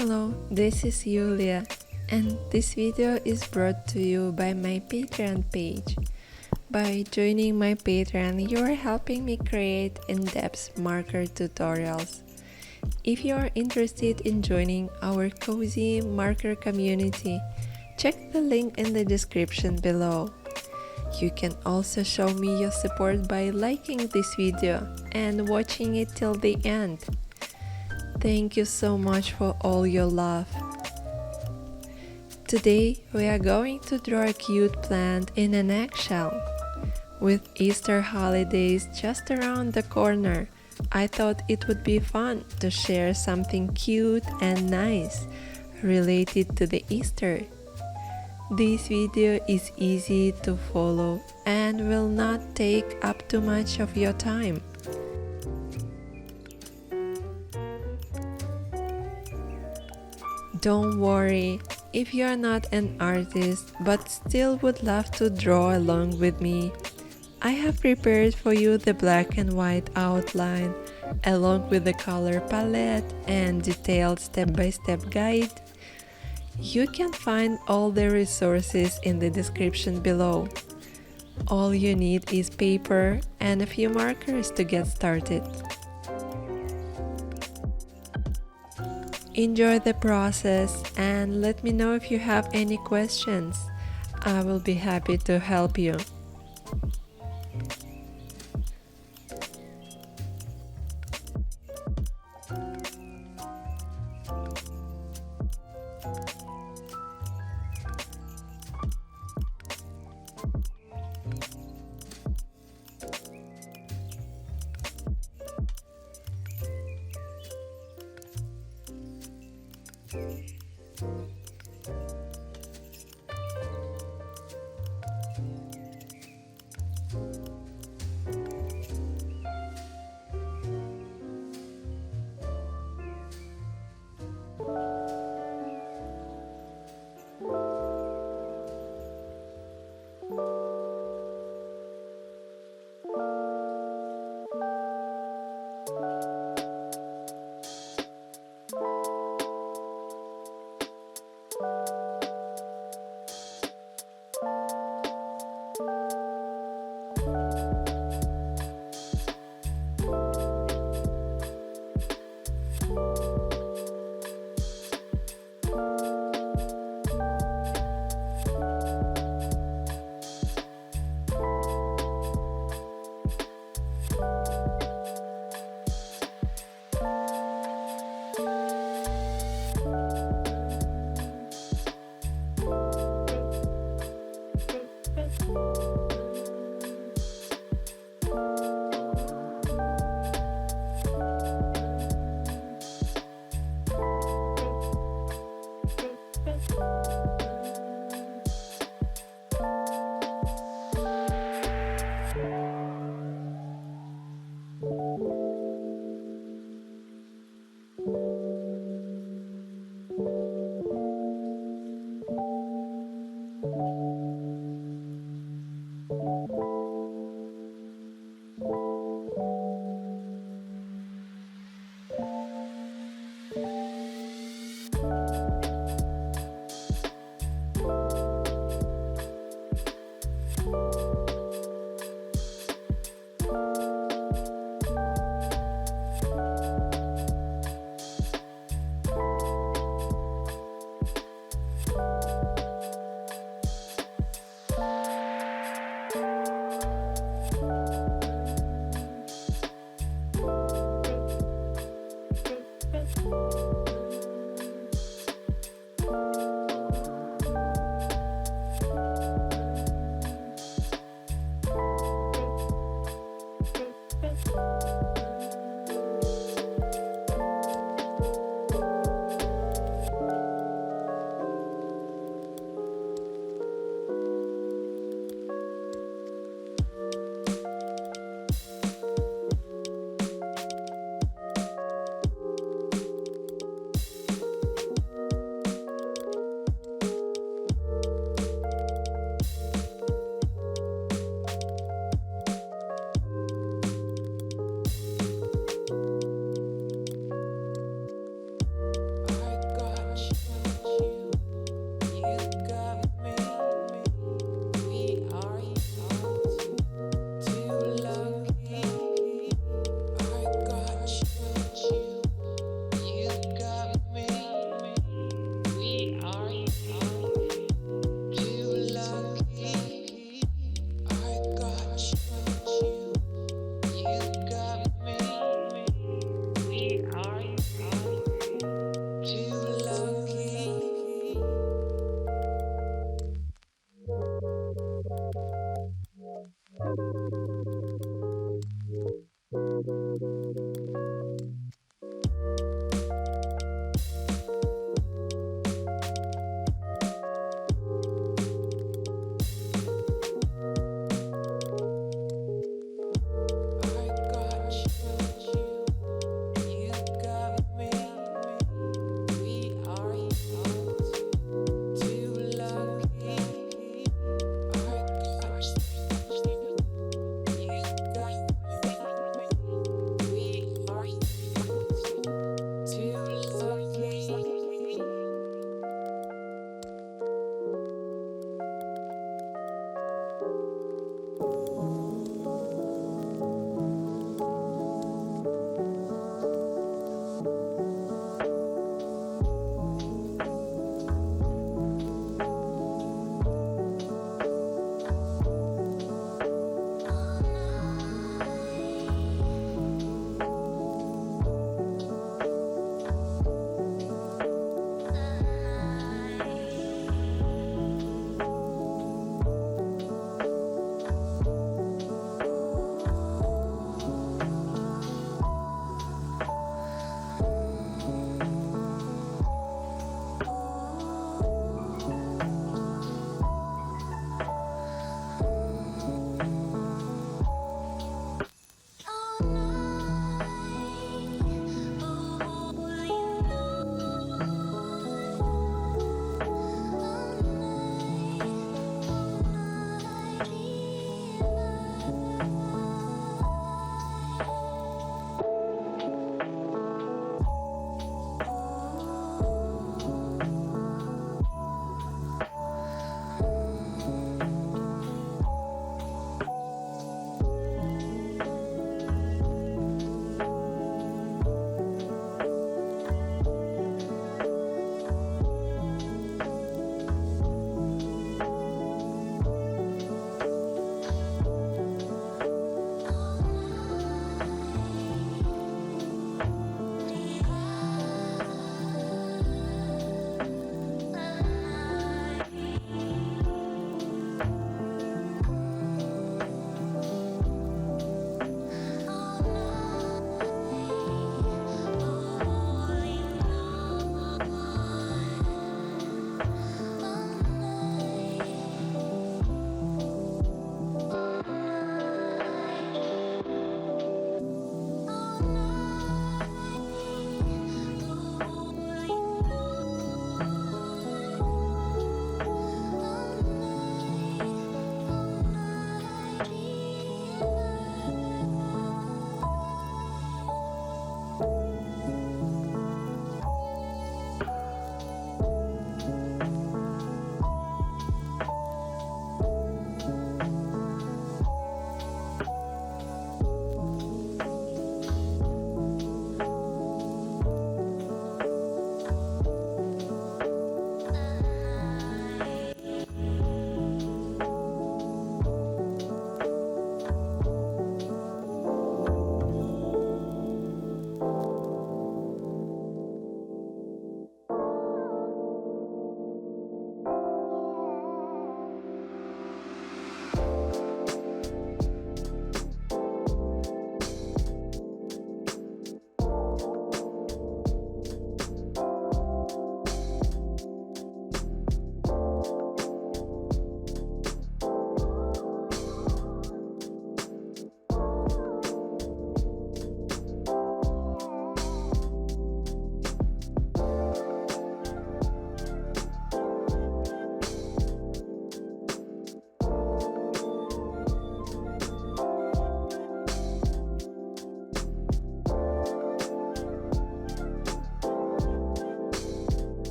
Hello, this is Julia, and this video is brought to you by my Patreon page. By joining my Patreon, you are helping me create in-depth marker tutorials. If you are interested in joining our cozy marker community, check the link in the description below. You can also show me your support by liking this video and watching it till the end. Thank you so much for all your love. Today we are going to draw a cute plant in an eggshell. With Easter holidays just around the corner, I thought it would be fun to share something cute and nice related to the Easter. This video is easy to follow and will not take up too much of your time. Don't worry if you are not an artist but still would love to draw along with me. I have prepared for you the black and white outline along with the color palette and detailed step-by-step guide. You can find all the resources in the description below. All you need is paper and a few markers to get started. Enjoy the process and let me know if you have any questions. I will be happy to help you.